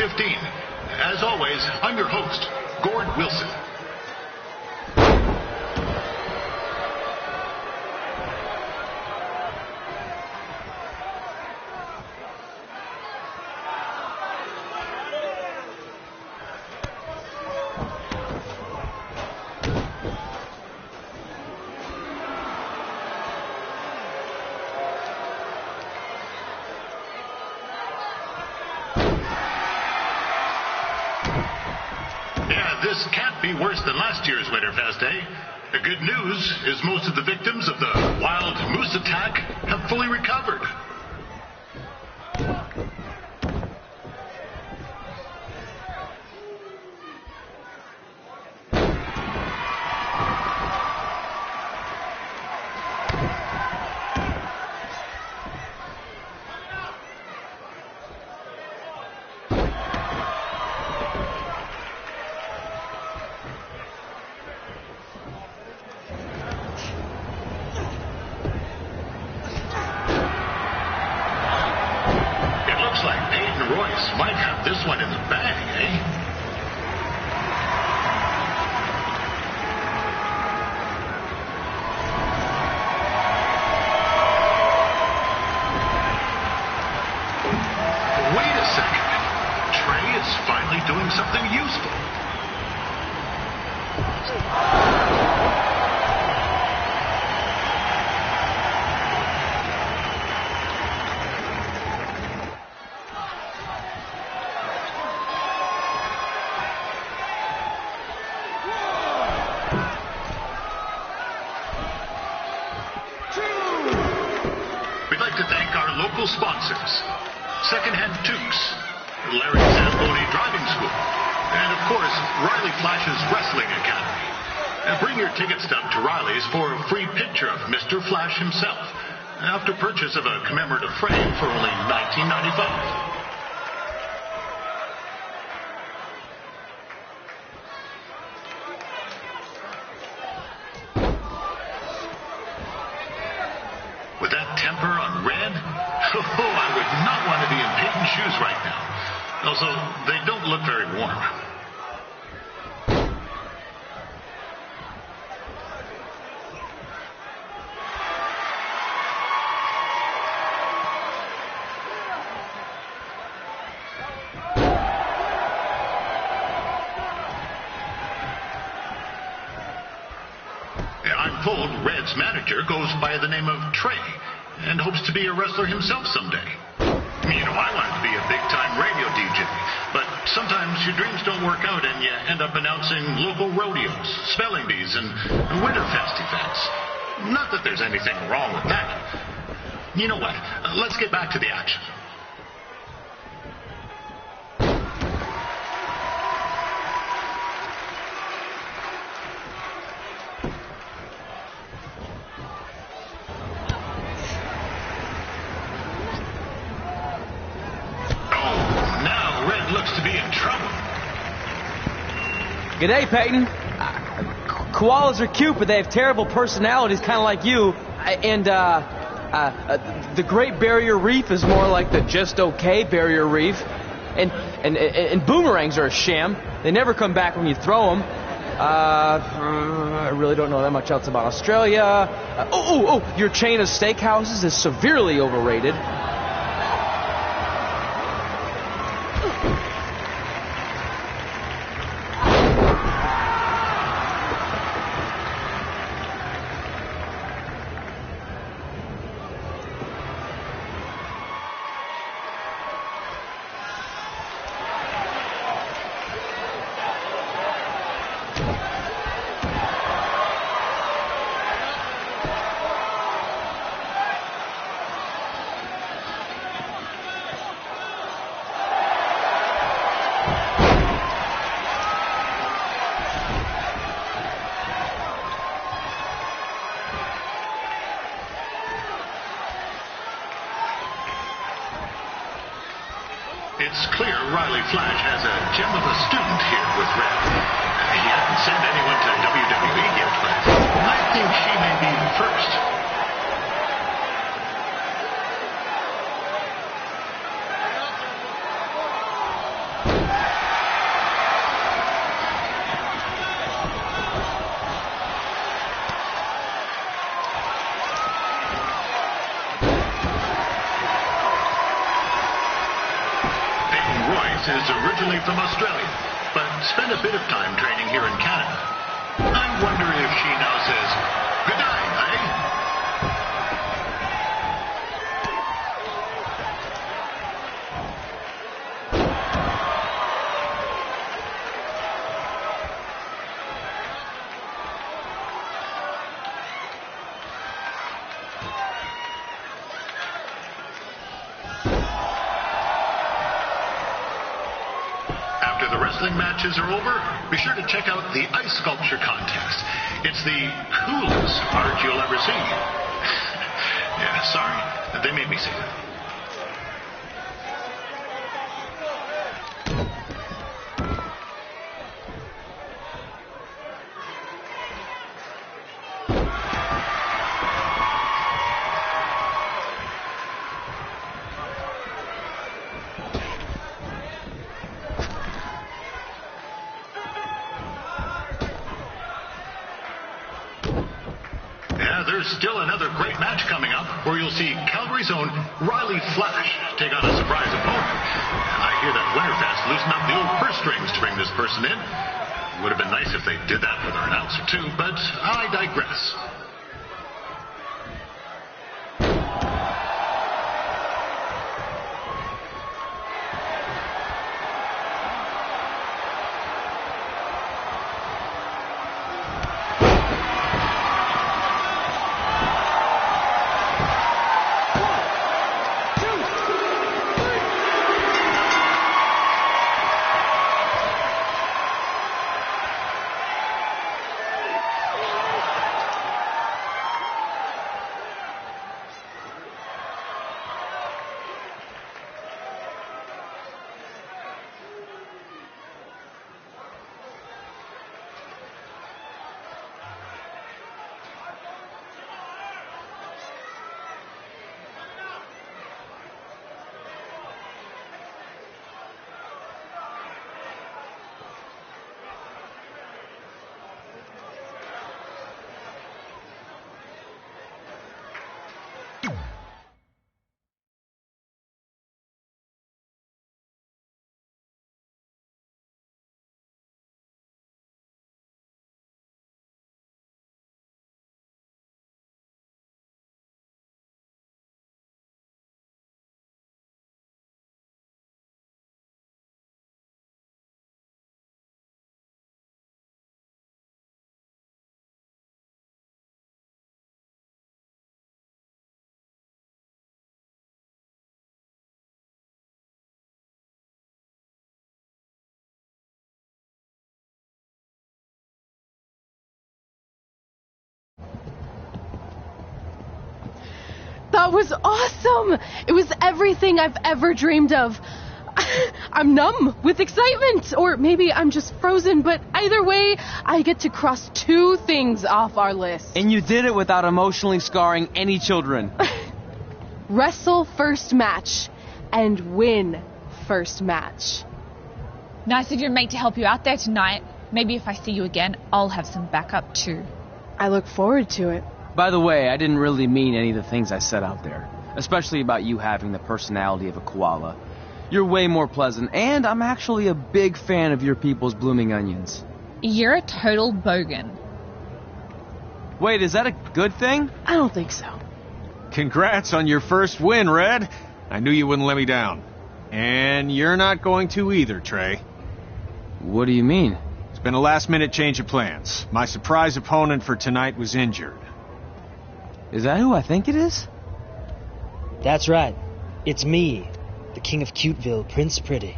15. As always, I'm your host, Gord Wilson. This can't be worse than last year's Winterfest, eh? The good news is most of the victims of the wild moose attack have fully recovered. Might have this one in the bag, eh? Wait a second. Trey is finally doing something useful. We'd like to thank our local sponsors, Secondhand Tukes, Larry Zamboni Driving School, and of course, Riley Flash's Wrestling Academy. And bring your ticket stub to Riley's for a free picture of Mr. Flash himself, after purchase of a commemorative frame for only $19.95. With that temper on red, I would not want to be in Peyton's shoes right now. Also, they don't look very warm. I'm told Red's manager goes by the name of Trey and hopes to be a wrestler himself someday. You know, I wanted to be a big-time radio DJ, but sometimes your dreams don't work out and you end up announcing local rodeos, spelling bees, and Winterfest events. Not that there's anything wrong with that. You know what? Let's get back to the action. Looks to be in trouble. G'day, Peyton. Koalas are cute, but they have terrible personalities, kind of like you. And the Great Barrier Reef is more like the just okay Barrier Reef. And boomerangs are a sham. They never come back when you throw them. I really don't know that much else about Australia. Your chain of steakhouses is severely overrated. It's clear Riley Flash has a gem of a student here with Red. He hasn't sent anyone to WWE yet, but I think she may be the first. Boss is originally from Australia, but spent a bit of time training here in Canada. I wonder if she now says, good night, eh? After the wrestling matches are over, be sure to check out the ice sculpture contest. It's the coolest art you'll ever see. Yeah, sorry. They made me say that. There's still another great match coming up where you'll see Calgary's own Riley Flash take on a surprise opponent. I hear that Winterfest loosened up the old purse strings to bring this person in. Would have been nice if they did that with our announcer too, but I digress. That was awesome! It was everything I've ever dreamed of. I'm numb with excitement, or maybe I'm just frozen, but either way, I get to cross 2 things off our list. And you did it without emotionally scarring any children. Wrestle first match and win first match. Nice of your mate to help you out there tonight. Maybe if I see you again, I'll have some backup too. I look forward to it. By the way, I didn't really mean any of the things I said out there. Especially about you having the personality of a koala. You're way more pleasant, and I'm actually a big fan of your people's blooming onions. You're a total bogan. Wait, is that a good thing? I don't think so. Congrats on your first win, Red. I knew you wouldn't let me down. And you're not going to either, Trey. What do you mean? It's been a last-minute change of plans. My surprise opponent for tonight was injured. Is that who I think it is? That's right. It's me, the King of Cuteville, Prince Pretty.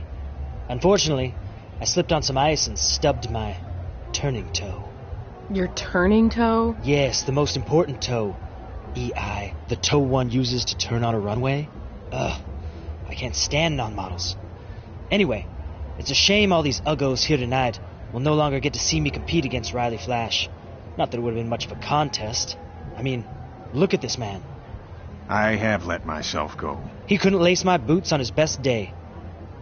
Unfortunately, I slipped on some ice and stubbed my turning toe. Your turning toe? Yes, the most important toe. EI, the toe one uses to turn on a runway. Ugh, I can't stand non-models. Anyway, it's a shame all these uggos here tonight will no longer get to see me compete against Riley Flash. Not that it would have been much of a contest. I mean, look at this man. I have let myself go. He couldn't lace my boots on his best day.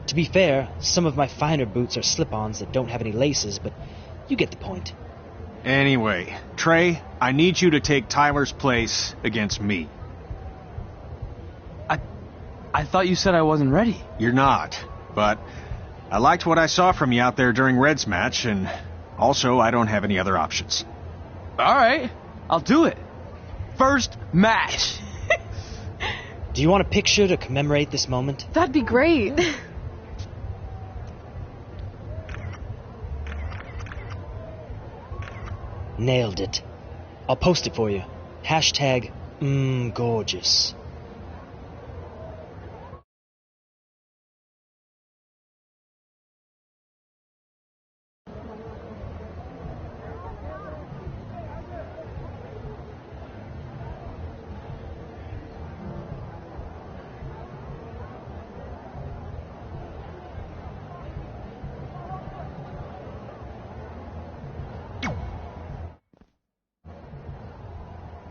To be fair, some of my finer boots are slip-ons that don't have any laces, but you get the point. Anyway, Trey, I need you to take Tyler's place against me. I thought you said I wasn't ready. You're not, but I liked what I saw from you out there during Red's match, and also I don't have any other options. All right, I'll do it. First match. Do you want a picture to commemorate this moment? That'd be great. Nailed it. I'll post it for you. Hashtag gorgeous.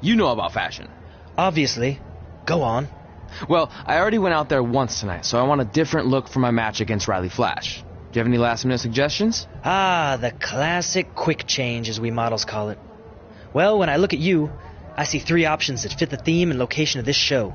You know about fashion. Obviously. Go on. Well, I already went out there once tonight, so I want a different look for my match against Riley Flash. Do you have any last-minute suggestions? Ah, the classic quick change, as we models call it. Well, when I look at you, I see 3 options that fit the theme and location of this show.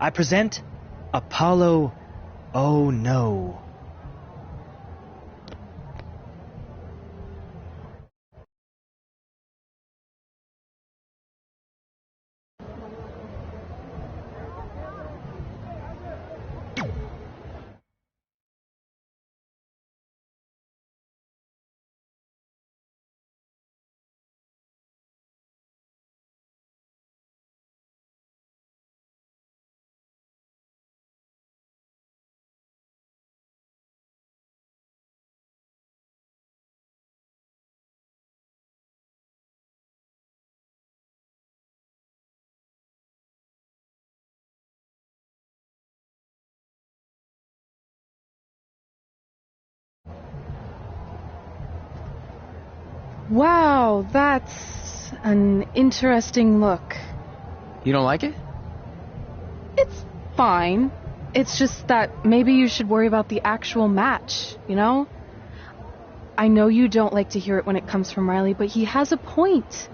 I present Apollo Oh No. Wow, that's an interesting look. You don't like it? It's fine. It's just that maybe you should worry about the actual match, you know? I know you don't like to hear it when it comes from Riley, but he has a point.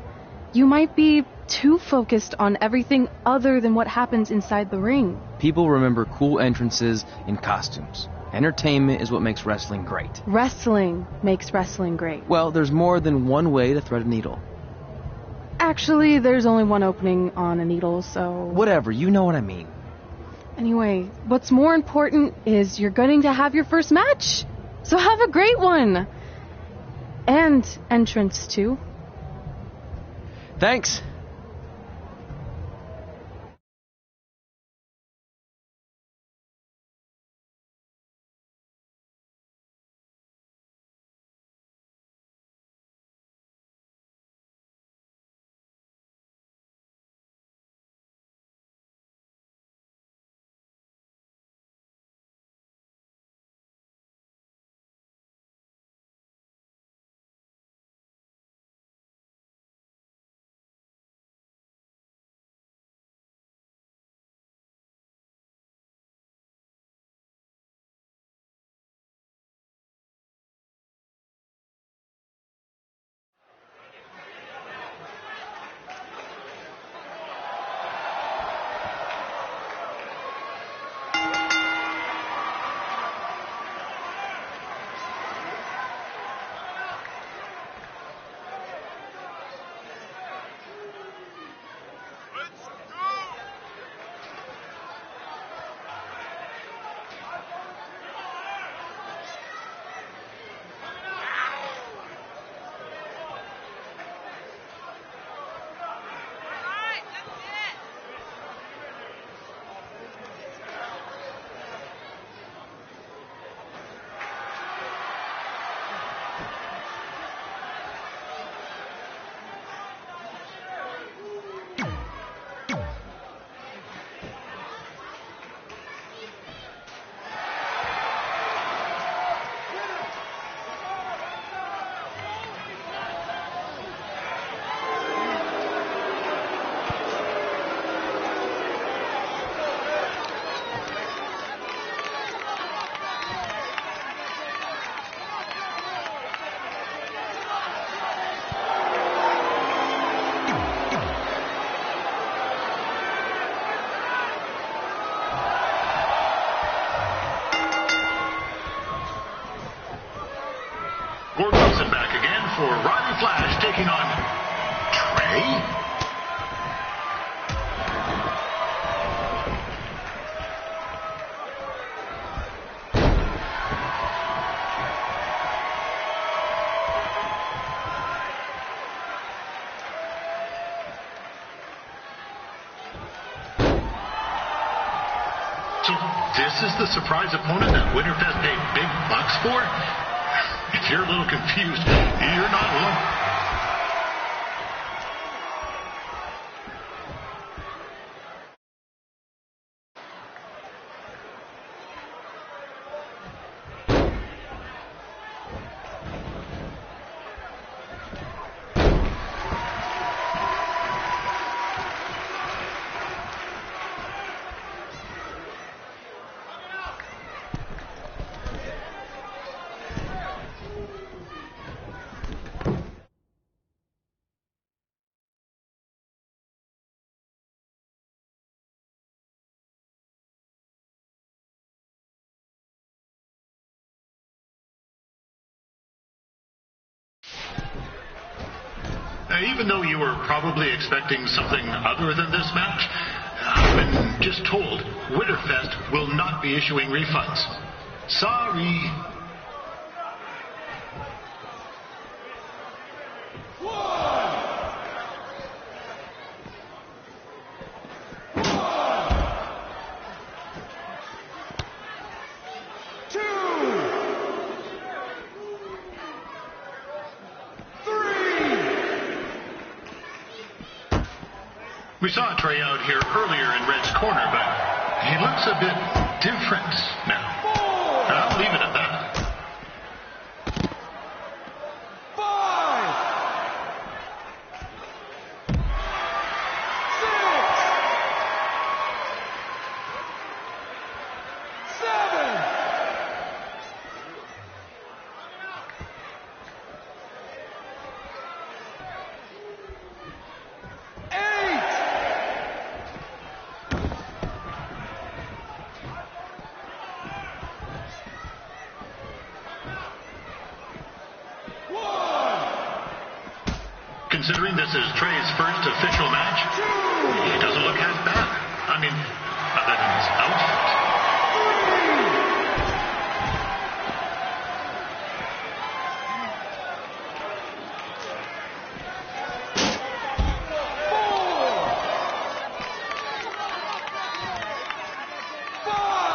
You might be too focused on everything other than what happens inside the ring. People remember cool entrances in costumes. Entertainment is what makes wrestling great. Wrestling makes wrestling great. Well, there's more than one way to thread a needle. Actually, there's only one opening on a needle, so... Whatever, you know what I mean. Anyway, what's more important is you're going to have your first match. So have a great one. And entrance, too. Thanks. So this is the surprise opponent that Winterfest paid big bucks for? If you're a little confused, you're not alone. Even though you were probably expecting something other than this match, I've been just told Winterfest will not be issuing refunds. Sorry. We saw Trey out here earlier in Red's corner, but he looks a bit different now. I'll leave it at that. 5, 6, 7. Considering this is Trey's first official match, he doesn't look half bad. I mean, other than his outfit. 5.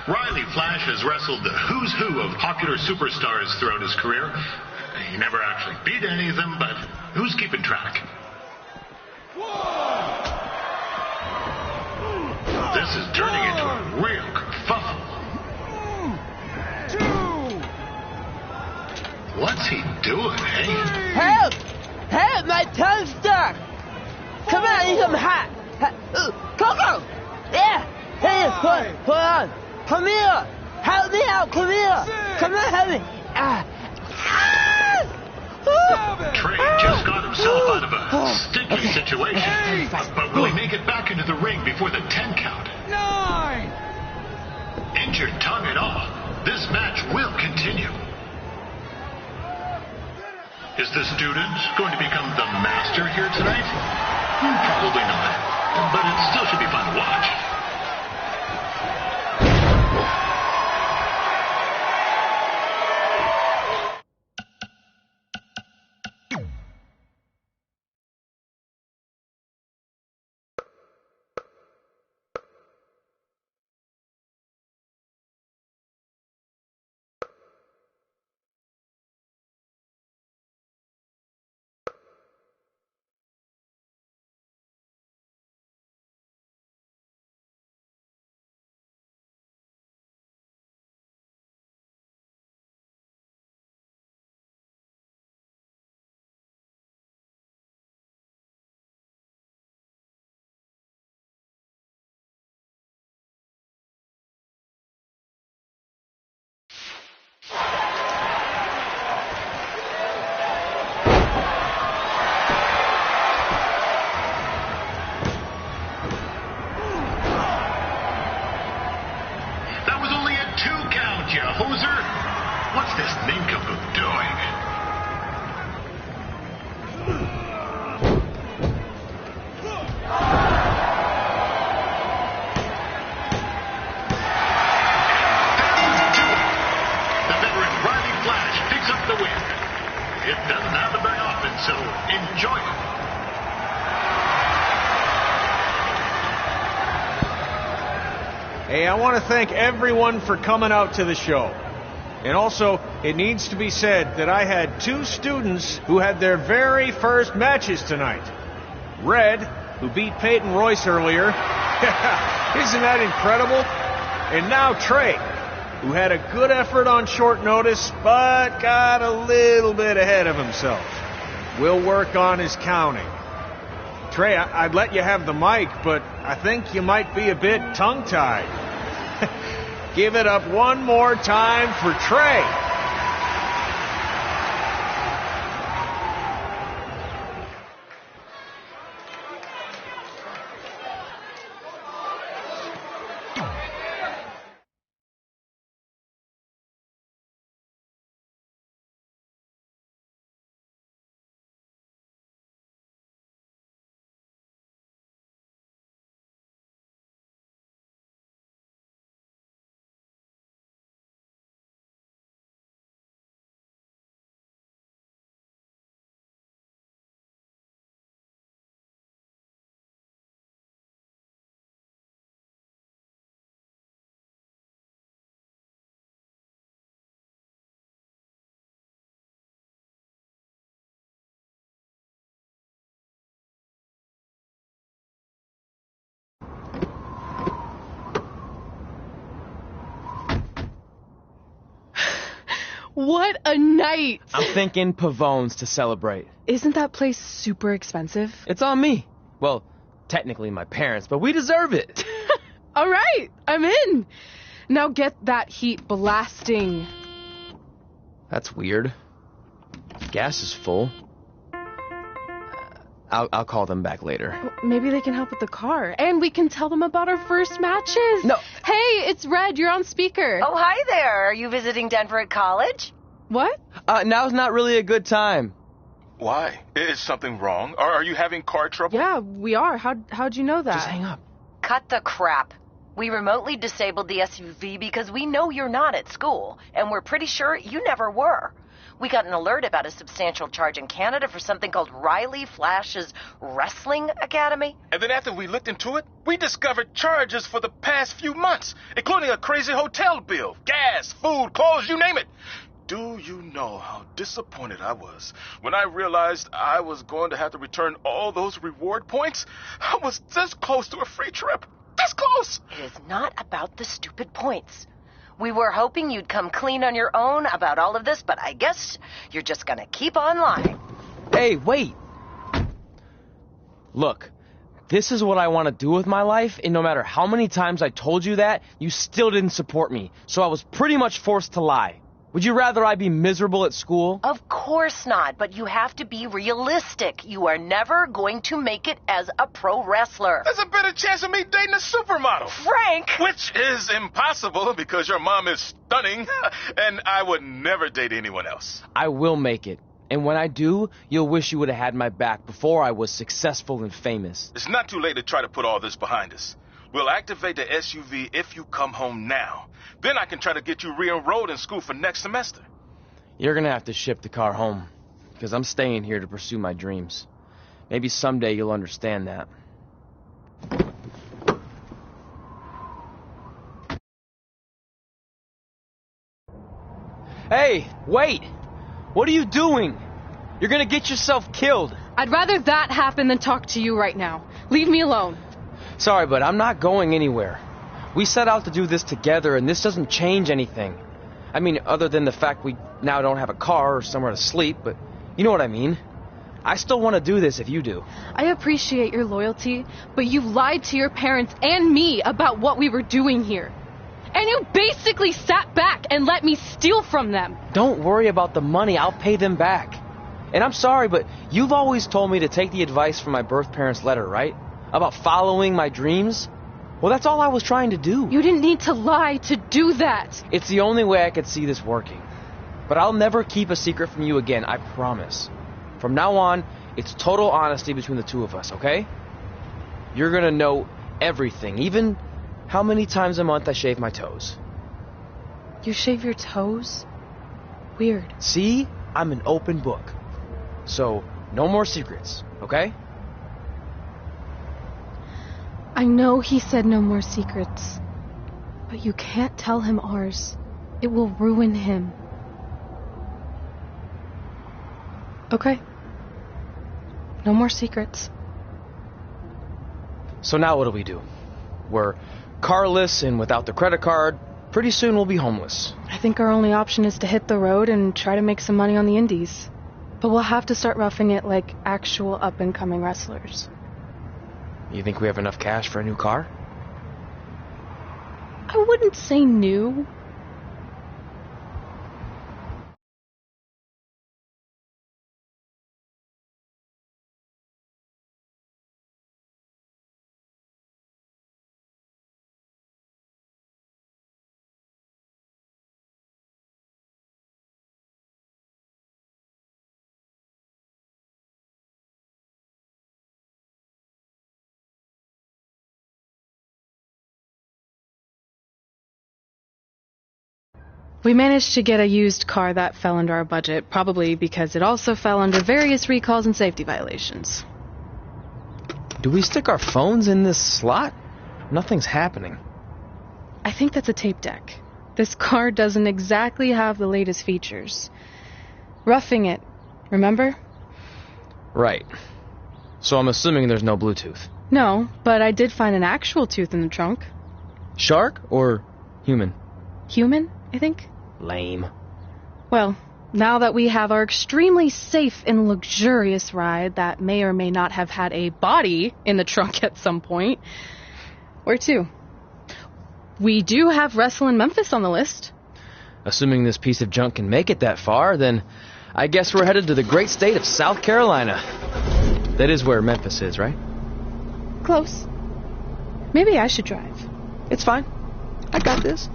Riley Flash has wrestled the who's who of popular superstars throughout his career. He never actually beat any of them, but who's keeping track? This is turning into a real kerfuffle. What's he doing, eh? Help! Help! My tongue's stuck! Come on, I need some hot! Coco! Yeah! Hey, hold on! Come here! Help me out! Come here! Come on, help me! Trey just got himself out of a sticky situation. But will he make it back into the ring before the 10 count? 9. Injured tongue and all, this match will continue. Is the student going to become the master here tonight? Probably not. But it still should be fun to watch. What's this nincompoop doing? I want to thank everyone for coming out to the show. And also, it needs to be said that I had 2 students who had their very first matches tonight. Red, who beat Peyton Royce earlier. Isn't that incredible? And now Trey, who had a good effort on short notice, but got a little bit ahead of himself. We'll work on his counting. Trey, I'd let you have the mic, but I think you might be a bit tongue-tied. Give it up one more time for Trey. What a night! I'm thinking Pavone's to celebrate. Isn't that place super expensive? It's on me. Well, technically my parents, but we deserve it. All right, I'm in. Now get that heat blasting. That's weird. Gas is full. I'll call them back later. Maybe they can help with the car. And we can tell them about our first matches. No. Hey, it's Red. You're on speaker. Oh, hi there. Are you visiting Denver at college? What? Now's not really a good time. Why? Is something wrong? Are you having car trouble? Yeah, we are. How'd you know that? Just hang up. Cut the crap. We remotely disabled the SUV because we know you're not at school, and we're pretty sure you never were. We got an alert about a substantial charge in Canada for something called Riley Flash's Wrestling Academy. And then after we looked into it, we discovered charges for the past few months, including a crazy hotel bill, gas, food, clothes, you name it. Do you know how disappointed I was when I realized I was going to have to return all those reward points? I was this close to a free trip. This close! It is not about the stupid points. We were hoping you'd come clean on your own about all of this, but I guess you're just gonna keep on lying. Hey, wait. Look, this is what I want to do with my life, and no matter how many times I told you that, you still didn't support me, so I was pretty much forced to lie. Would you rather I be miserable at school? Of course not, but you have to be realistic. You are never going to make it as a pro wrestler. There's a better chance of me dating a supermodel. Frank! Which is impossible because your mom is stunning, and I would never date anyone else. I will make it. And when I do, you'll wish you would have had my back before I was successful and famous. It's not too late to try to put all this behind us. We'll activate the SUV if you come home now. Then I can try to get you re-enrolled in school for next semester. You're gonna have to ship the car home, because I'm staying here to pursue my dreams. Maybe someday you'll understand that. Hey, wait! What are you doing? You're gonna get yourself killed. I'd rather that happen than talk to you right now. Leave me alone. Sorry, but I'm not going anywhere. We set out to do this together, and this doesn't change anything. I mean, other than the fact we now don't have a car or somewhere to sleep, but you know what I mean. I still want to do this if you do. I appreciate your loyalty, but you lied to your parents and me about what we were doing here. And you basically sat back and let me steal from them. Don't worry about the money. I'll pay them back. And I'm sorry, but you've always told me to take the advice from my birth parents' letter, right? About following my dreams? Well, that's all I was trying to do. You didn't need to lie to do that. It's the only way I could see this working. But I'll never keep a secret from you again, I promise. From now on, it's total honesty between the two of us, okay? You're gonna know everything, even how many times a month I shave my toes. You shave your toes? Weird. See? I'm an open book. So, no more secrets, okay? I know he said no more secrets, But you can't tell him ours. It will ruin him. Okay. No more secrets. So now what do? We're carless and without the credit card. Pretty soon we'll be homeless. I think our only option is to hit the road and try to make some money on the indies. But we'll have to start roughing it like actual up-and-coming wrestlers. You think we have enough cash for a new car? I wouldn't say new. We managed to get a used car that fell under our budget, probably because it also fell under various recalls and safety violations. Do we stick our phones in this slot? Nothing's happening. I think that's a tape deck. This car doesn't exactly have the latest features. Roughing it, remember? Right. So I'm assuming there's no Bluetooth. No, but I did find an actual tooth in the trunk. Shark or human? Human, I think. Lame. Well, now that we have our extremely safe and luxurious ride that may or may not have had a body in the trunk at some point, where to? We do have Wrestle in Memphis on the list. Assuming this piece of junk can make it that far, then I guess we're headed to the great state of South Carolina. That is where Memphis is, right? Close. Maybe I should drive. It's fine. I got this.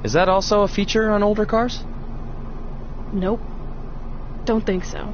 Is that also a feature on older cars? Nope. Don't think so.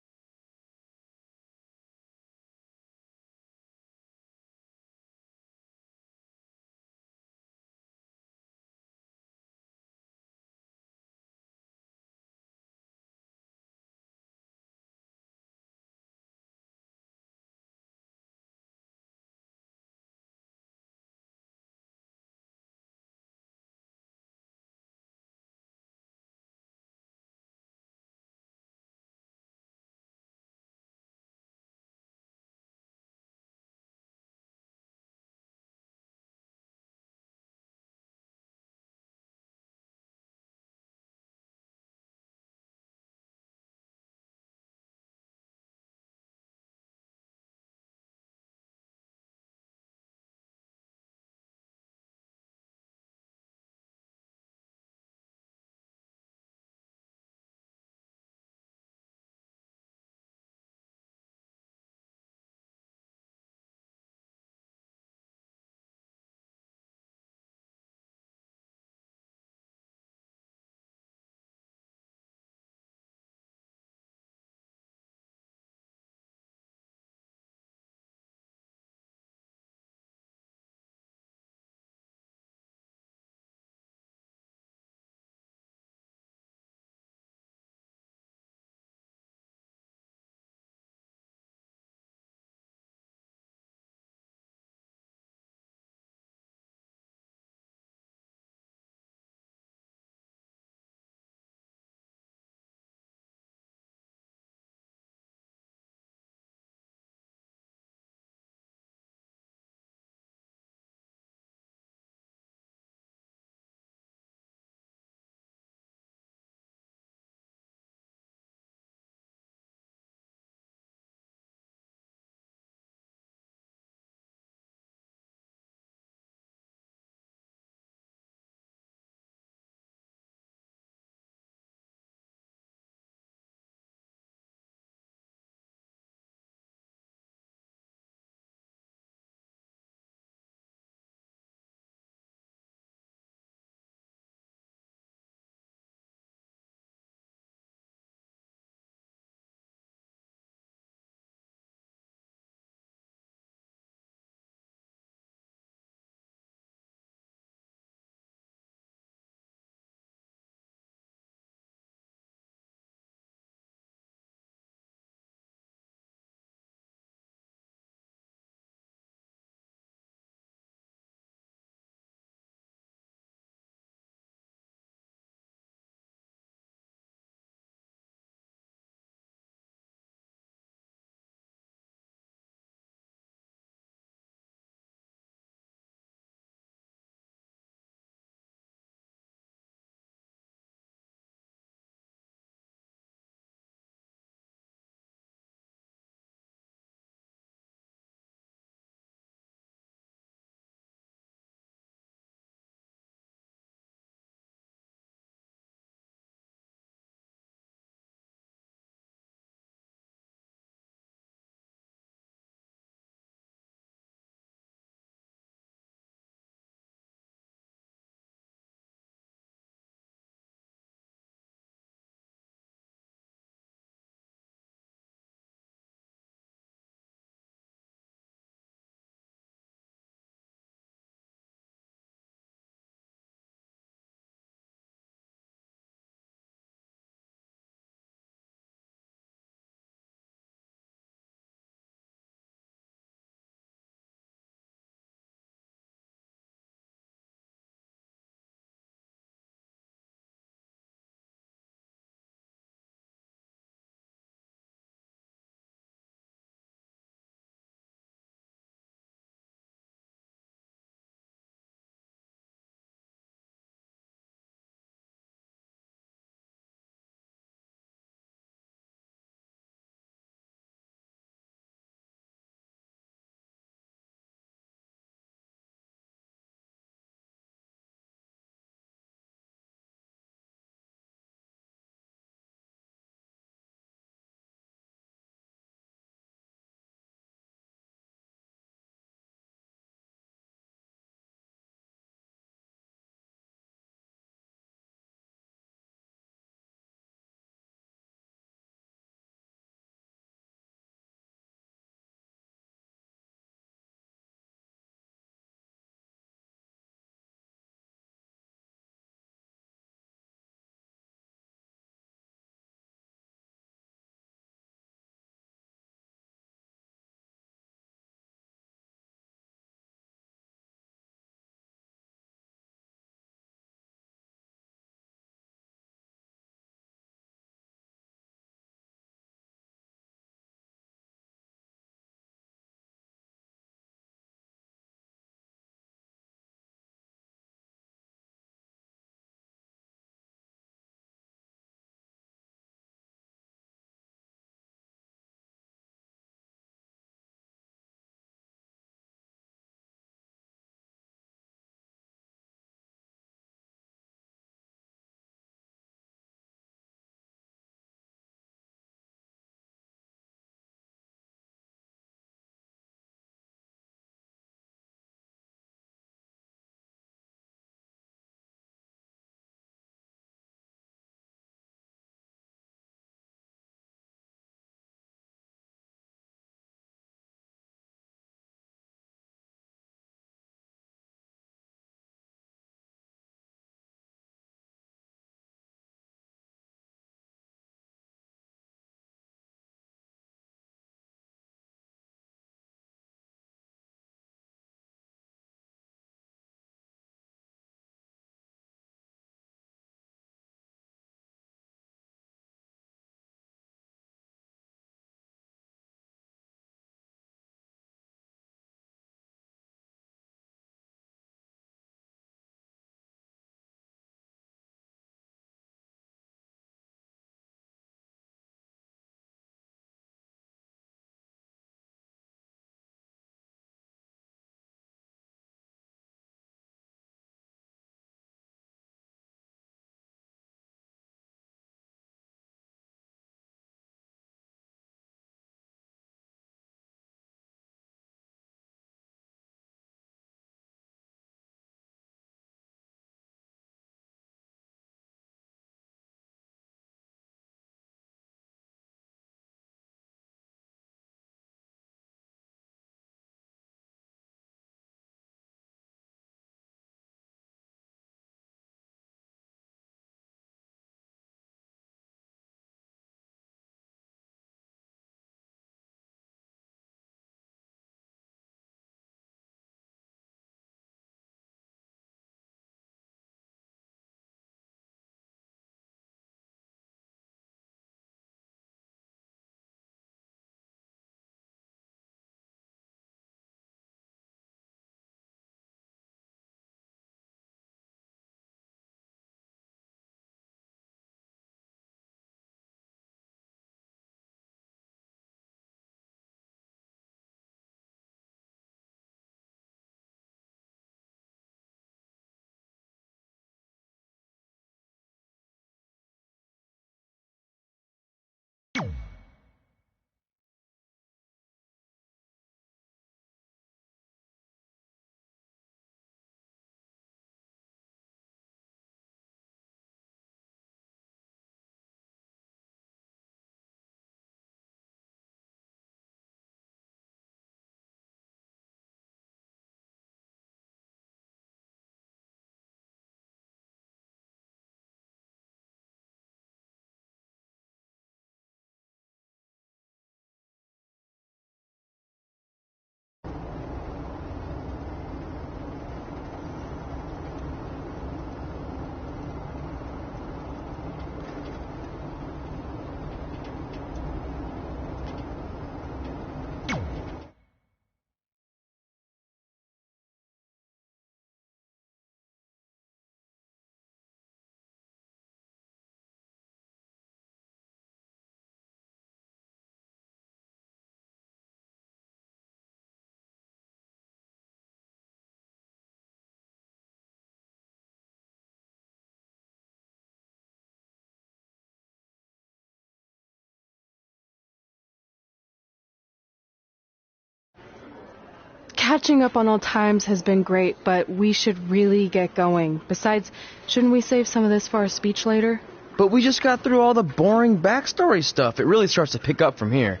Catching up on old times has been great, but we should really get going. Besides, shouldn't we save some of this for our speech later? But we just got through all the boring backstory stuff. It really starts to pick up from here.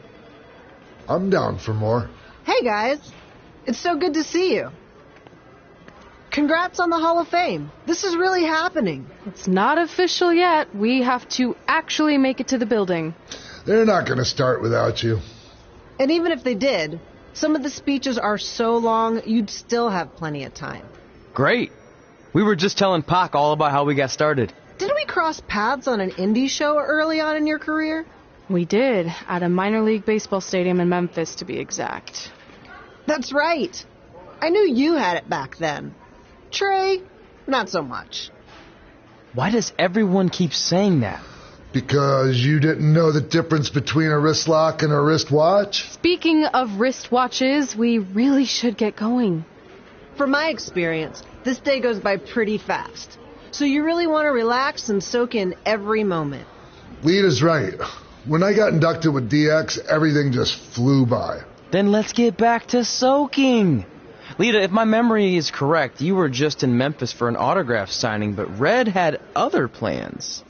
I'm down for more. Hey guys, it's so good to see you. Congrats on the Hall of Fame. This is really happening. It's not official yet. We have to actually make it to the building. They're not going to start without you. And even if they did, some of the speeches are so long, you'd still have plenty of time. Great. We were just telling Pac all about how we got started. Didn't we cross paths on an indie show early on in your career? We did, at a minor league baseball stadium in Memphis, to be exact. That's right. I knew you had it back then. Trey, not so much. Why does everyone keep saying that? Because you didn't know the difference between a wrist lock and a wristwatch? Speaking of wristwatches, we really should get going. From my experience, this day goes by pretty fast. So you really want to relax and soak in every moment. Lita's right. When I got inducted with DX, everything just flew by. Then let's get back to soaking. Lita, if my memory is correct, you were just in Memphis for an autograph signing, but Red had other plans.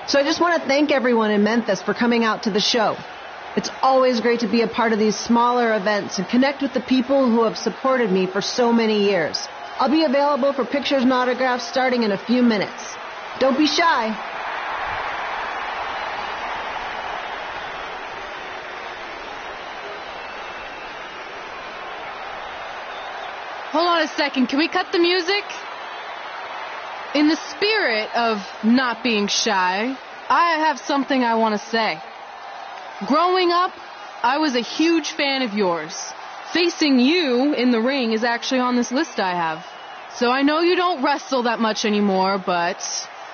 So I just want to thank everyone in Memphis for coming out to the show. It's always great to be a part of these smaller events and connect with the people who have supported me for so many years. I'll be available for pictures and autographs starting in a few minutes. Don't be shy. Hold on a second, can we cut the music? In the spirit of not being shy, I have something I want to say. Growing up, I was a huge fan of yours. Facing you in the ring is actually on this list I have. So I know you don't wrestle that much anymore, but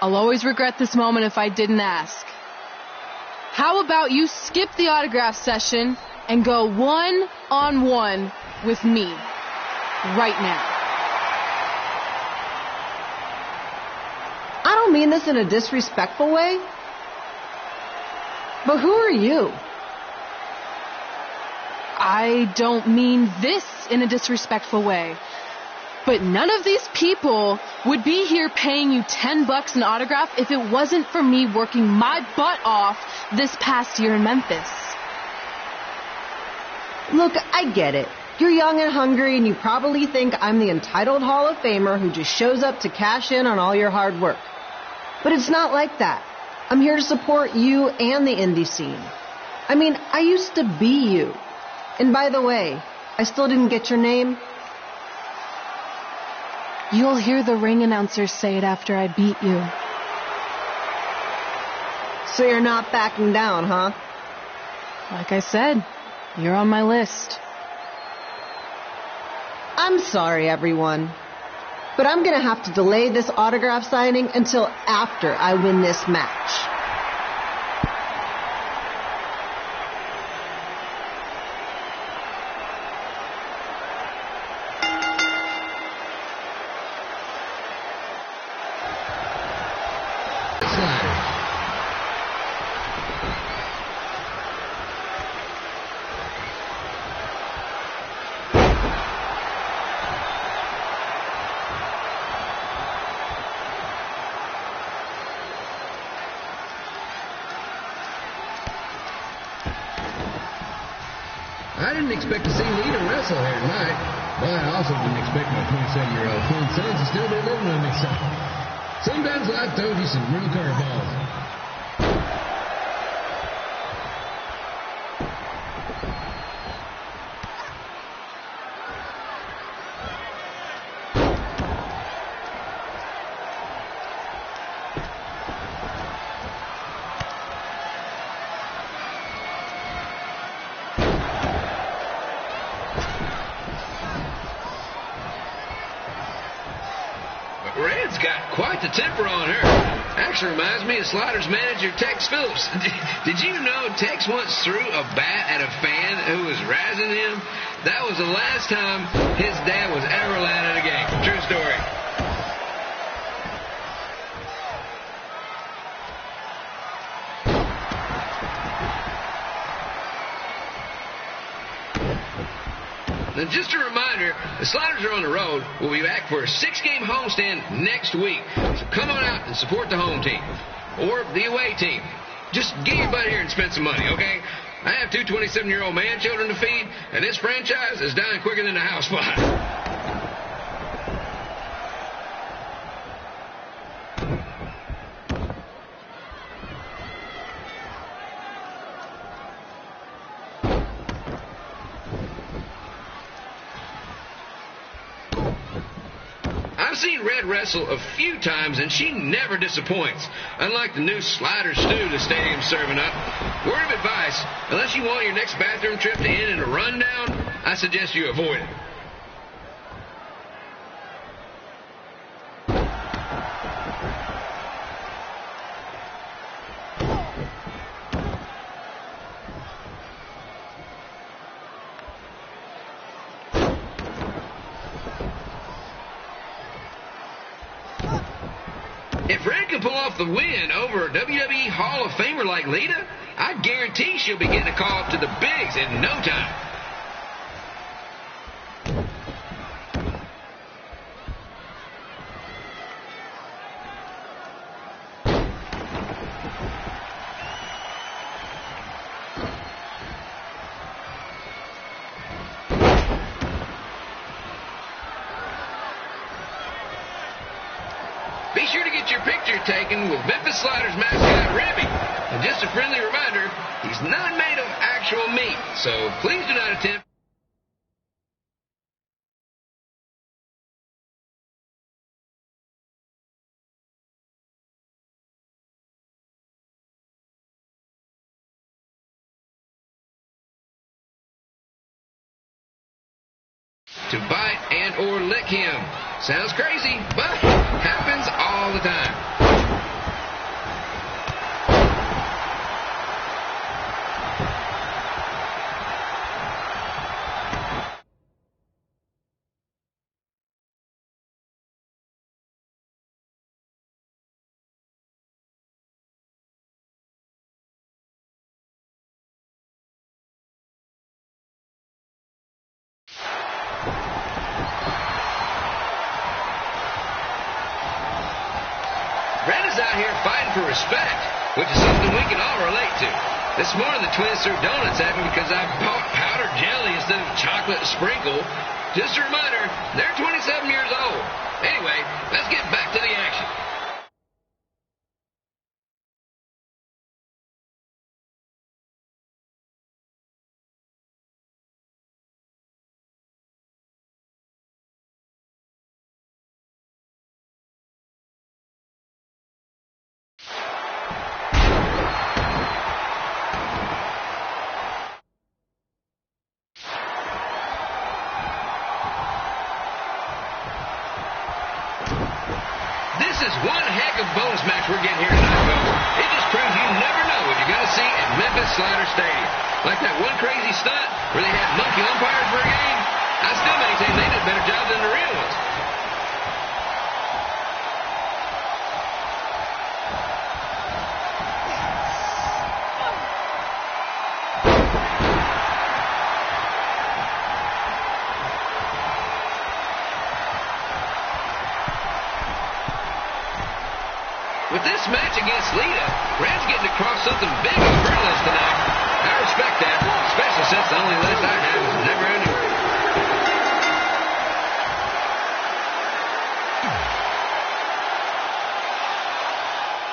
I'll always regret this moment if I didn't ask. How about you skip the autograph session and go one-on-one with me right now? I don't mean this in a disrespectful way, but who are you? I don't mean this in a disrespectful way, but none of these people would be here paying you $10 an autograph if it wasn't for me working my butt off this past year in Memphis. Look, I get it. You're young and hungry, and you probably think I'm the entitled Hall of Famer who just shows up to cash in on all your hard work. But it's not like that. I'm here to support you and the indie scene. I mean, I used to be you. And by the way, I still didn't get your name. You'll hear the ring announcer say it after I beat you. So you're not backing down, huh? Like I said, you're on my list. I'm sorry, everyone. But I'm going to have to delay this autograph signing until after I win this match. I didn't expect to see Lita wrestle here tonight, but I also didn't expect my 27-year-old twin sons to still be living with me, so sometimes life throws you some real curveballs. quite the temper on her. Actually reminds me of Sliders manager Tex Phillips. Did you know Tex once threw a bat at a fan who was razzing him? That was the last time his dad was ever allowed at a game. True story. Now, just a reminder, the Sliders are on the road. We'll be back for a 6-game homestand next week. So come on out and support the home team or the away team. Just get your butt here and spend some money, okay? I have 2 27-year-old man children to feed, and this franchise is dying quicker than a house fly. I've seen Red wrestle a few times, and she never disappoints. Unlike the new slider stew the stadium's serving up. Word of advice, unless you want your next bathroom trip to end in a rundown, I suggest you avoid it. If Red can pull off the win over a WWE Hall of Famer like Lita, I guarantee she'll be getting a call up to the bigs in no time. Be sure to get your picture taken with Memphis Sliders mascot Ribby. And just a friendly reminder, he's not made of actual meat, so please do not attempt. To bite and or lick him. Sounds crazy, but happens all the time. Red is out here fighting for respect, which is something we can all relate to. This morning the twins threw donuts at me because I bought powdered jelly instead of chocolate sprinkle. Just a reminder, they're 27 years old. Anyway, let's get back to the action. This is one heck of a bonus match we're getting here tonight, folks. It just proves you never know what you're going to see at Memphis Slider Stadium. Like that one crazy stunt where they had monkey umpires for a game. I still maintain they did a better job than the real ones. With this match against Lita, Red's getting across something big on her list tonight. I respect that, especially since the only list I have is never ending.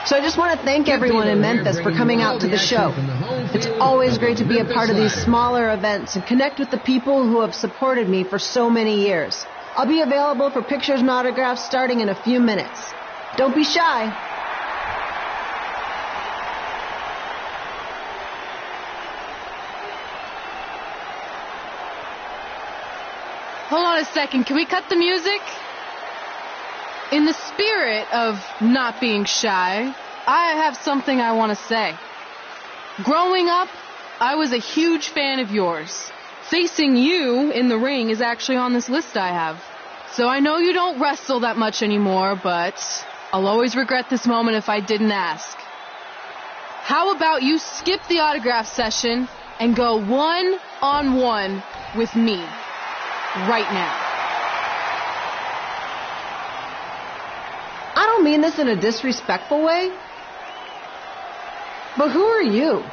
So I just want to thank everyone in Memphis for coming out to the show. It's always great to be a part of these smaller events and connect with the people who have supported me for so many years. I'll be available for pictures and autographs starting in a few minutes. Don't be shy. Hold on a second. Can we cut the music? In the spirit of not being shy, I have something I want to say. Growing up, I was a huge fan of yours. Facing you in the ring is actually on this list I have. So I know you don't wrestle that much anymore, but I'll always regret this moment if I didn't ask. How about you skip the autograph session and go one-on-one with me right now? I don't mean this in a disrespectful way, but who are you?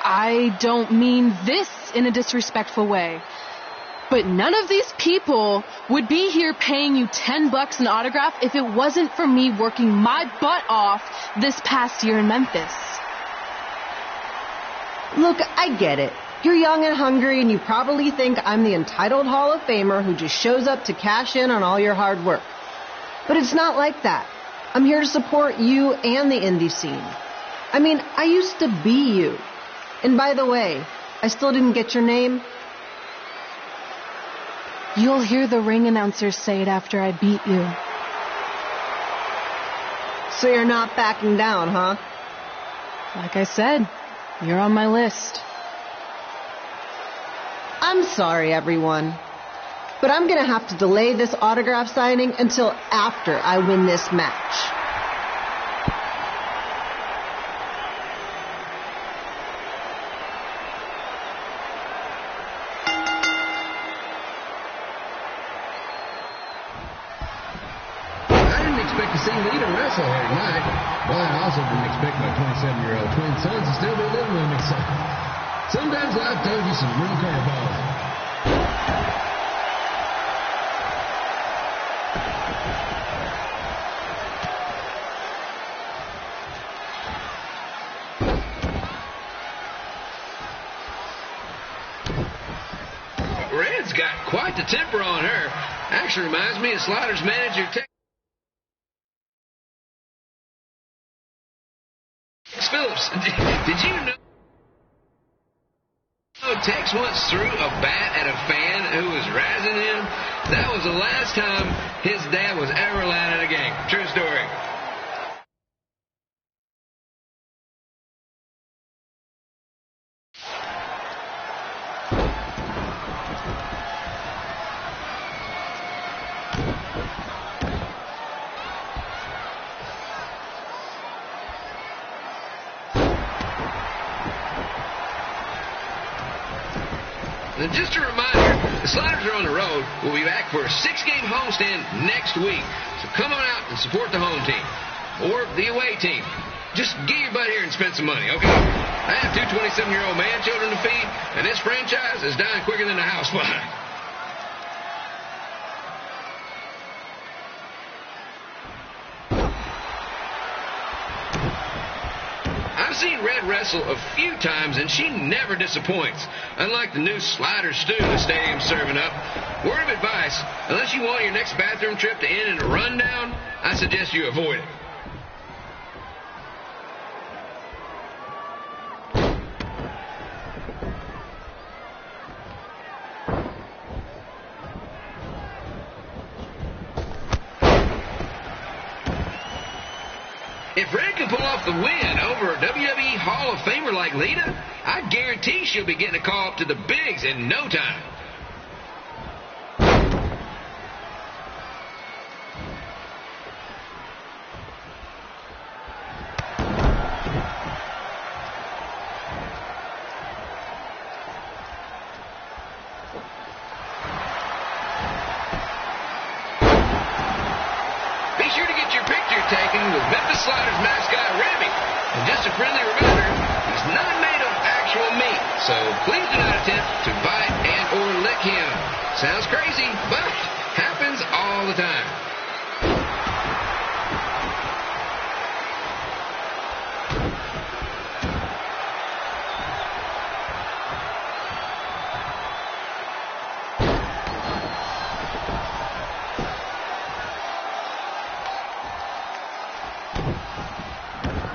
I don't mean this in a disrespectful way, but none of these people would be here paying you $10 an autograph if it wasn't for me working my butt off this past year in Memphis. Look, I get it. You're young and hungry, and you probably think I'm the entitled Hall of Famer who just shows up to cash in on all your hard work. But it's not like that. I'm here to support you and the indie scene. I mean, I used to be you. And by the way, I still didn't get your name. You'll hear the ring announcers say it after I beat you. So you're not backing down, huh? Like I said, you're on my list. I'm sorry, everyone. But I'm going to have to delay this autograph signing until after I win this match. I didn't expect to see Lita wrestle here tonight, but I also didn't expect my 27-year-old twin sons to still be living with me, so sometimes life throws you some real curveballs. Red's got quite the temper on her. Actually reminds me of Slider's manager, Tex Phillips. Did you know Tex once threw a bat at a fan who was razzing him? That was the last time his dad was ever allowed in a game. True story. And just a reminder, the Sliders are on the road. We'll be back for a 6-game homestand next week. So come on out and support the home team or the away team. Just get your butt here and spend some money, okay? I have 2 27-year-old man children to feed, and this franchise is dying quicker than the house fire. I've seen Red wrestle a few times, and she never disappoints. Unlike the new slider stew the stadium's serving up. Word of advice, unless you want your next bathroom trip to end in a rundown, I suggest you avoid it. If Red can pull off the win over a WWE Hall of Famer like Lita, I guarantee she'll be getting a call up to the bigs in no time. Be sure to get your picture taken with Memphis Sliders mascot Remy. And just a friendly reminder, he's not made of actual meat, so please do not attempt to bite and or lick him. Sounds crazy, but happens all the time.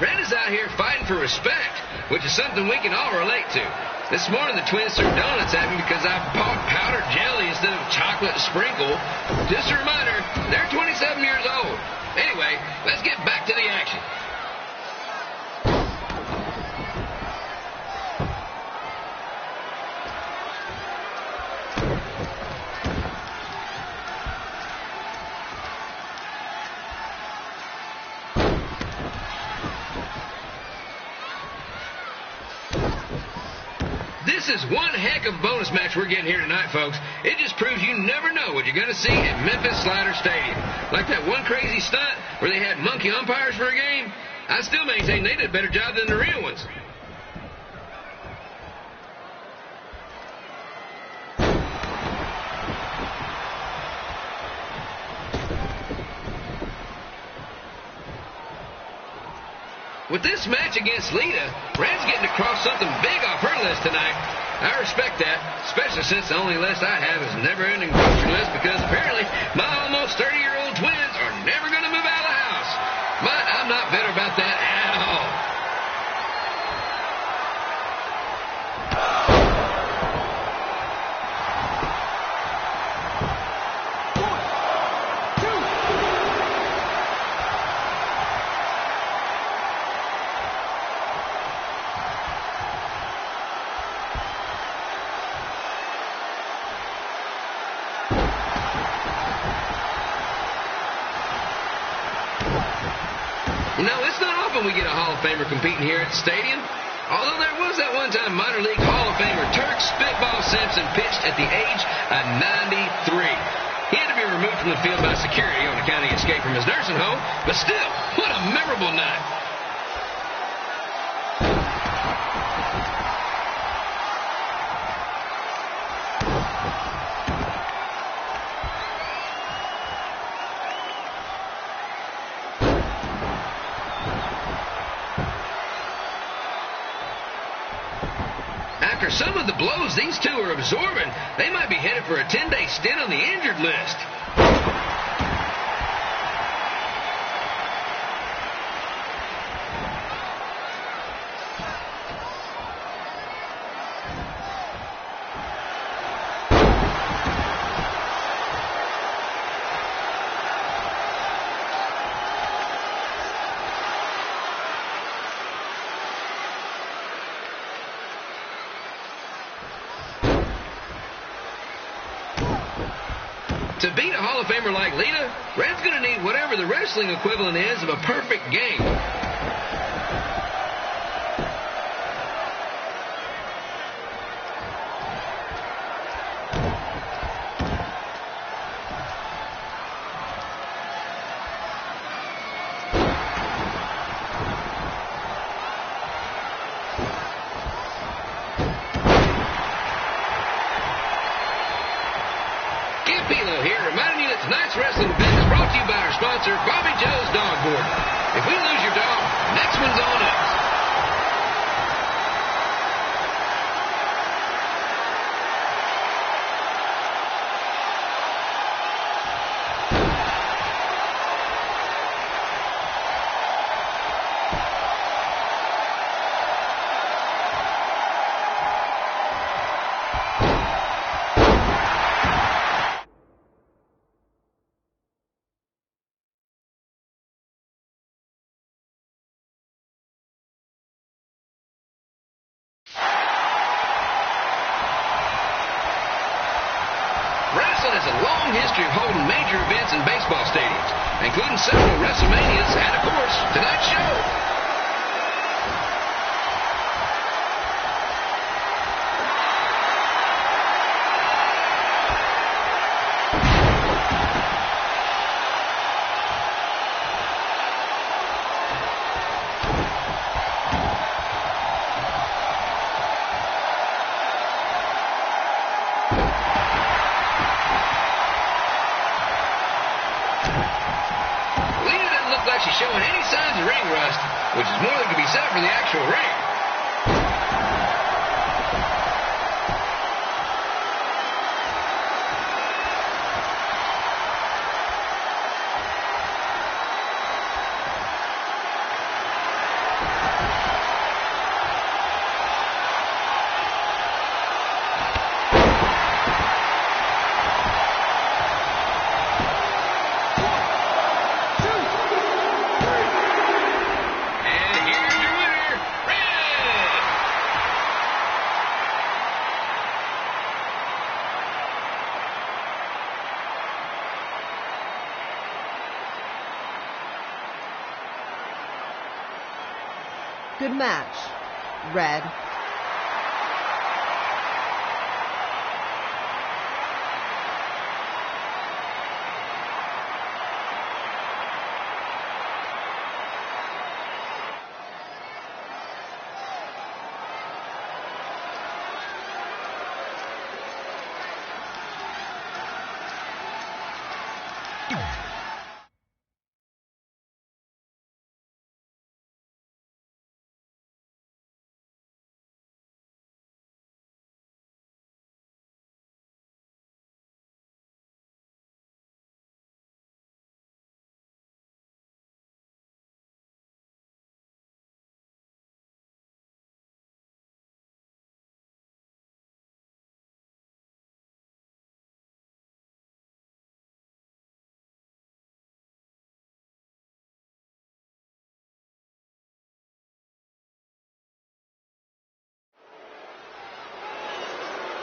Red is out here fighting for respect. which is something we can all relate to. This morning, the twins threw donuts at me because I bought powdered jelly instead of chocolate sprinkle. Just a reminder, they're 27 years old. Anyway, let's get back to the action. This is one heck of a bonus match we're getting here tonight, folks. It just proves you never know what you're going to see at Memphis Slider Stadium. Like that one crazy stunt where they had monkey umpires for a game. I still maintain they did a better job than the real ones. With this match against Lita, Red's getting to cross something big off her list tonight. I respect that, especially since the only list I have is a never-ending grocery list because apparently my almost 30-year-old twins are never going to move out of the house. But I'm not bitter about that at all. You know, it's not often we get a Hall of Famer competing here at the stadium. Although there was that one time minor league Hall of Famer Turk Spitball Simpson pitched at the age of 93. He had to be removed from the field by security on account of the escape from his nursing home, but still, what a memorable night. After some of the blows these two are absorbing, they might be headed for a 10-day stint on the injured list. To beat a Hall of Famer like Lita, Red's going to need whatever the wrestling equivalent is of a perfect game. Here, reminding you that tonight's wrestling event is brought to you by our sponsor, Bobby Joe's Dog Board. If we lose your dog, next one's on us. Wrestling has a long history of holding major events in baseball stadiums, including several WrestleManias and, of course, tonight's show. She's showing any signs of ring rust, which is more than can be said for the actual ring. Good match, Red.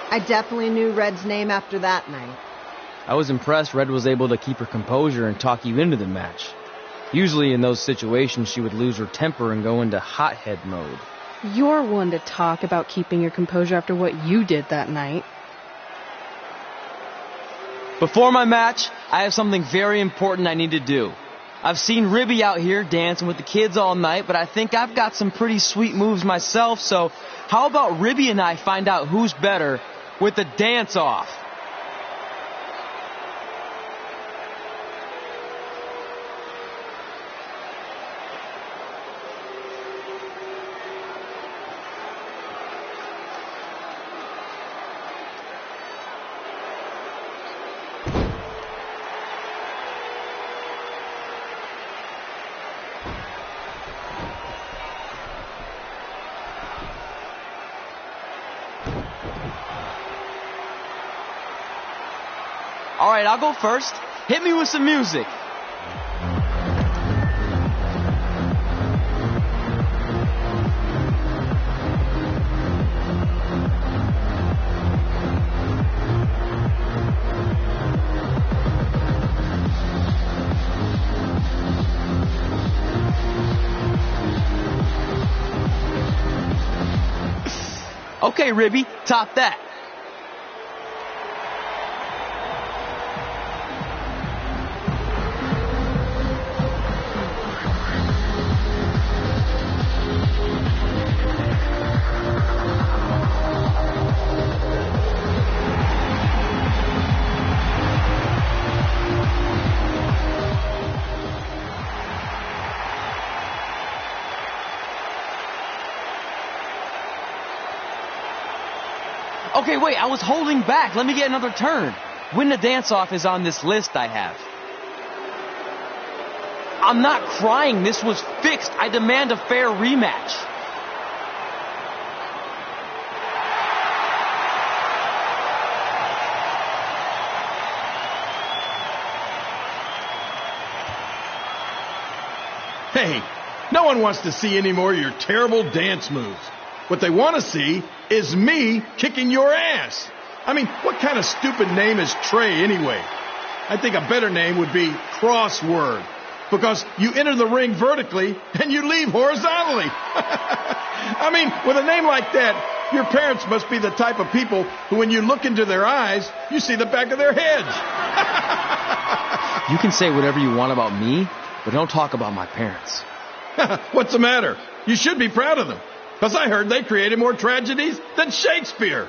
I definitely knew Red's name after that night. I was impressed Red was able to keep her composure and talk you into the match. Usually in those situations she would lose her temper and go into hothead mode. You're one to talk about keeping your composure after what you did that night. Before my match, I have something very important I need to do. I've seen Ribby out here dancing with the kids all night, but I think I've got some pretty sweet moves myself, so how about Ribby and I find out who's better with the dance-off? All right, I'll go first. Hit me with some music. Okay, Ribby, top that. Okay, wait, I was holding back. Let me get another turn. Win the dance-off is on this list I have. I'm not crying. This was fixed. I demand a fair rematch. Hey, no one wants to see any more of your terrible dance moves. What they want to see is me kicking your ass. I mean, what kind of stupid name is Trey anyway? I think a better name would be Crossword, because you enter the ring vertically and you leave horizontally. I mean, with a name like that, your parents must be the type of people who, when you look into their eyes, you see the back of their heads. You can say whatever you want about me, but don't talk about my parents. What's the matter? You should be proud of them. Because I heard they created more tragedies than Shakespeare.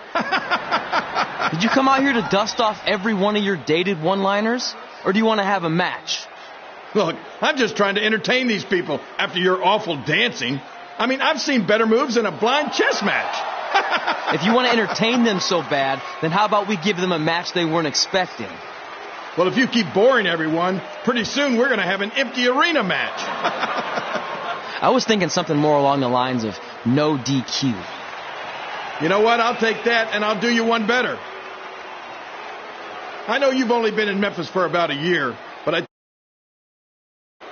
Did you come out here to dust off every one of your dated one-liners? Or do you want to have a match? Look, I'm just trying to entertain these people after your awful dancing. I mean, I've seen better moves than a blind chess match. If you want to entertain them so bad, then how about we give them a match they weren't expecting? Well, if you keep boring everyone, pretty soon we're going to have an empty arena match. I was thinking something more along the lines of no DQ. You know what? I'll take that, and I'll do you one better. I know you've only been in Memphis for about a year, but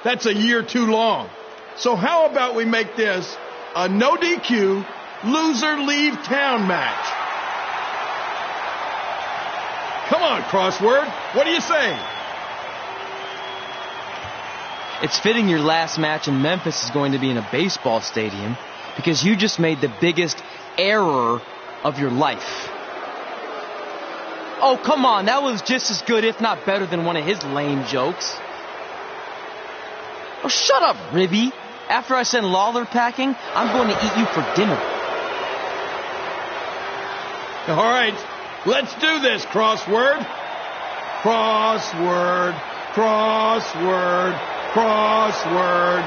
that's a year too long. So how about we make this a no DQ, loser leave town match? Come on, Crossword. What do you say? It's fitting your last match in Memphis is going to be in a baseball stadium. because you just made the biggest error of your life. Oh, come on, that was just as good, if not better, than one of his lame jokes. Oh, shut up, Ribby. After I send Lawler packing, I'm going to eat you for dinner. All right, let's do this, crossword. Crossword, crossword, crossword.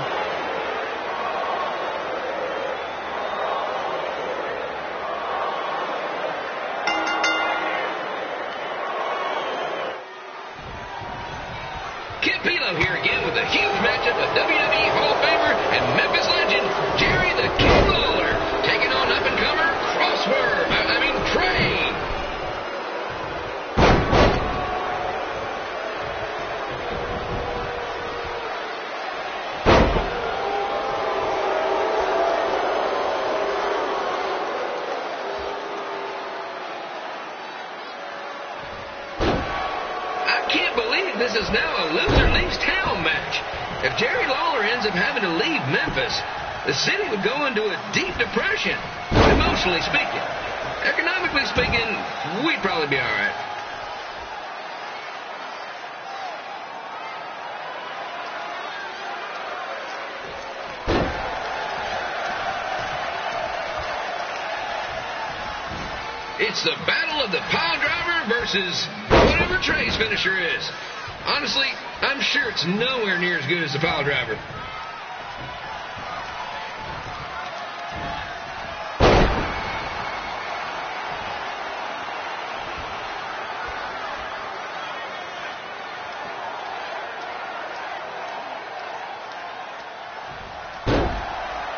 Kid Pilo here again with a huge matchup of WWE Hall of Famer and Memphis legend Jerry the King Lawler taking on up-and-comer Trey. I can't believe this is now a loser leaves town match. If Jerry Lawler ends up having to leave Memphis, the city would go into a deep depression, emotionally speaking. Economically speaking, we'd probably be all right. It's the battle of the pile driver versus whatever Trey's finisher is. Honestly, I'm sure it's nowhere near as good as the pile driver.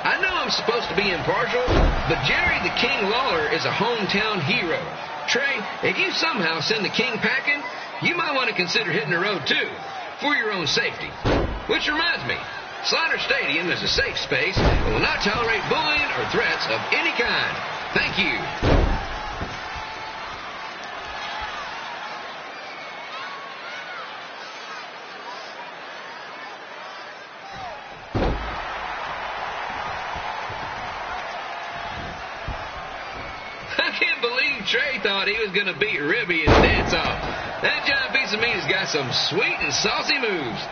I know I'm supposed to be impartial, but Jerry the King Lawler is a hometown hero. Trey, if you somehow send the King packing, you might want to consider hitting the road too, for your own safety. Which reminds me, Slaughter Stadium is a safe space and will not tolerate bullying or threats of any kind. Thank you. I can't believe Trey thought he was going to beat Ribby in the dance-off. That giant piece of meat has got some sweet and saucy moves.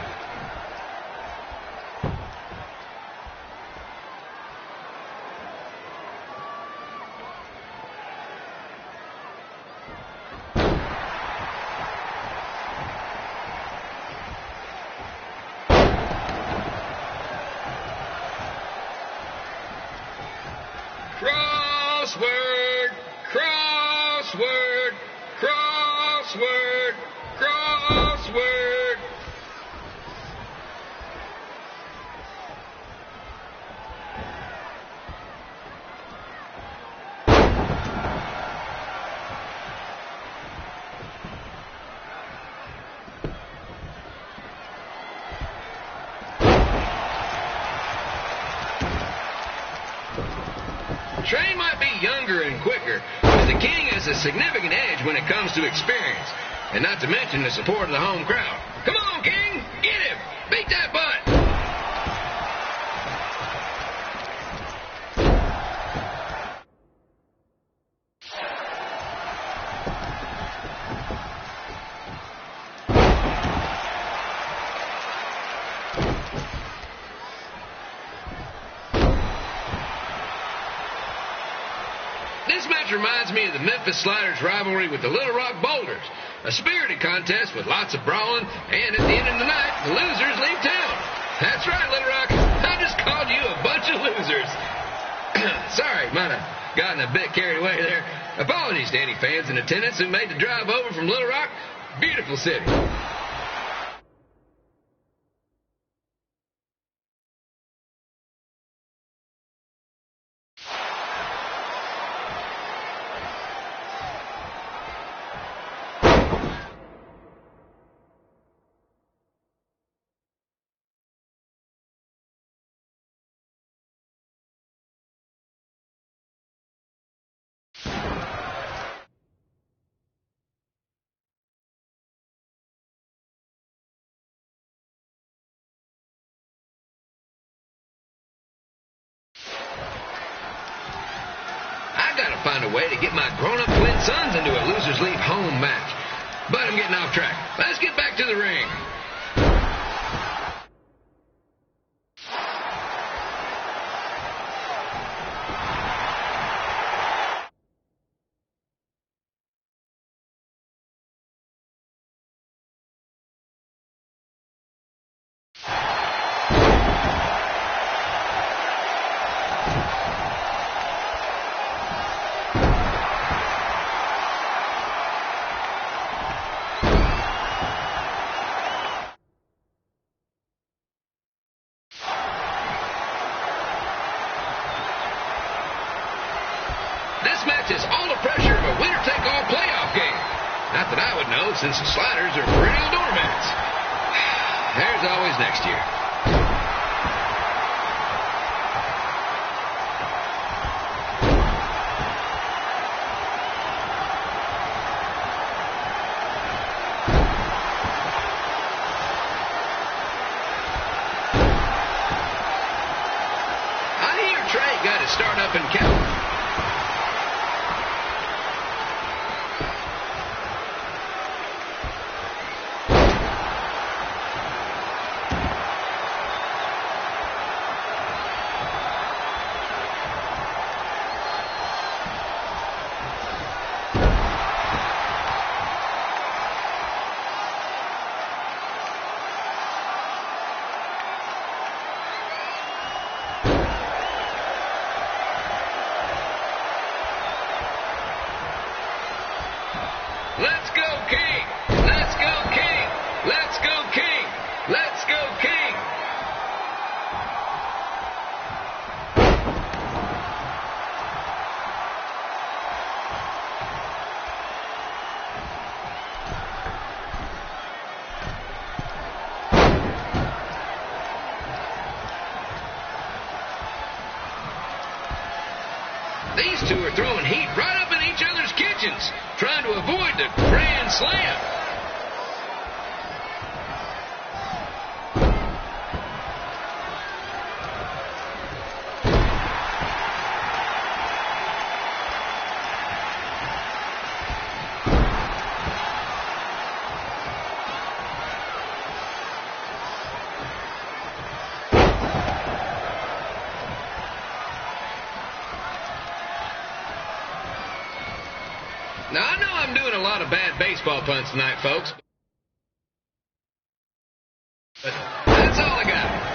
Crossword, crossword, crossword, crossword. Trey might be younger and quicker, but the King has a significant edge when it comes to experience, and not to mention the support of the home crowd. Come on, King! Get him! Beat that butt! This match reminds me of the Memphis Sliders' rivalry with the Little Rock Boulders, a spirited contest with lots of brawling, and at the end of the night, the losers leave town. That's right, Little Rock. I just called you a bunch of losers. Sorry, might have gotten a bit carried away there. Apologies to any fans in attendance who made the drive over from Little Rock. Beautiful city. to find a way to get my grown-up twin sons into a losers leave home match. But I'm getting off track. Let's get back to the ring. This match is all the pressure of a winner-take-all playoff game. Not that I would know, since the Sliders are perennial doormats. There's always next year. I hear Trey got his start up in Cal. Let's go, King! Let's go, King! Let's go, King! Let's go, King! These two are throwing heat right up in each other's kitchens, trying to avoid the Grand Slam. Now, I know I'm doing a lot of bad baseball puns tonight, folks. But that's all I got.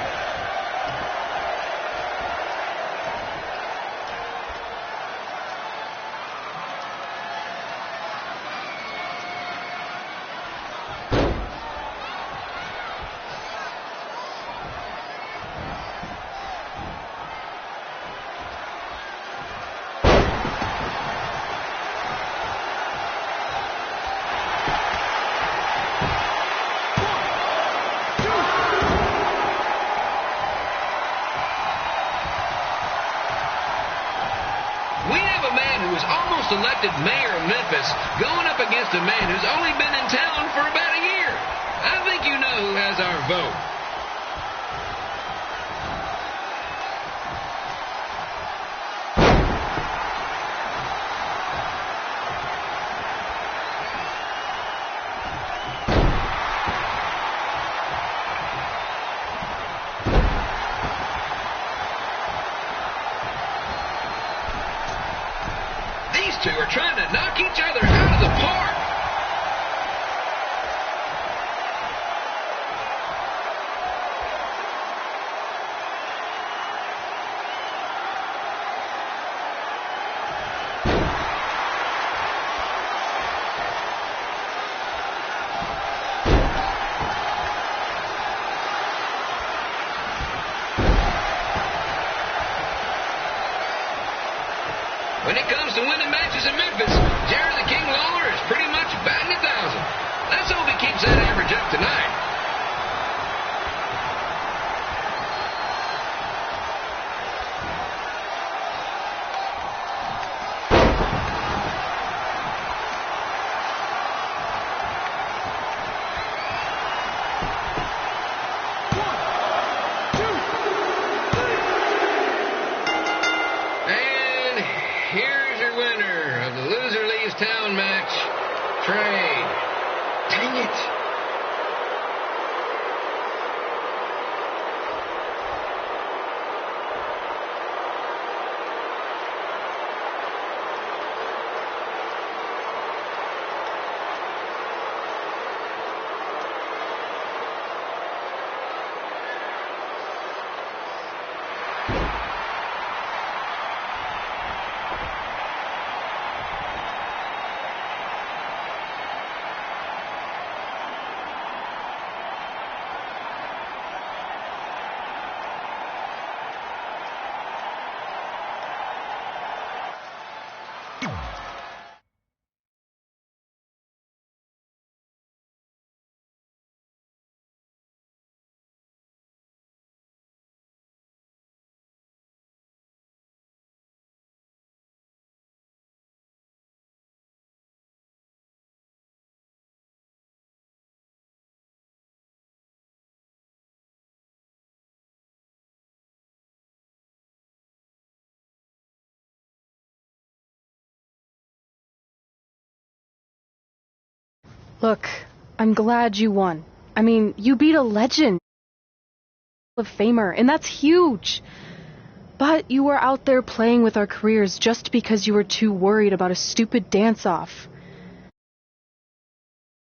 Elected mayor of Memphis going up against a man who's only been in town for about a year. I think you know who has our vote. These two are trying to knock each other out of the park. When it comes to winning matches in Memphis, Jerry the King Lawler is pretty Boys Town match. Trey. Dang it. Look, I'm glad you won. I mean, you beat a legend of Famer, and that's huge. But you were out there playing with our careers just because you were too worried about a stupid dance-off.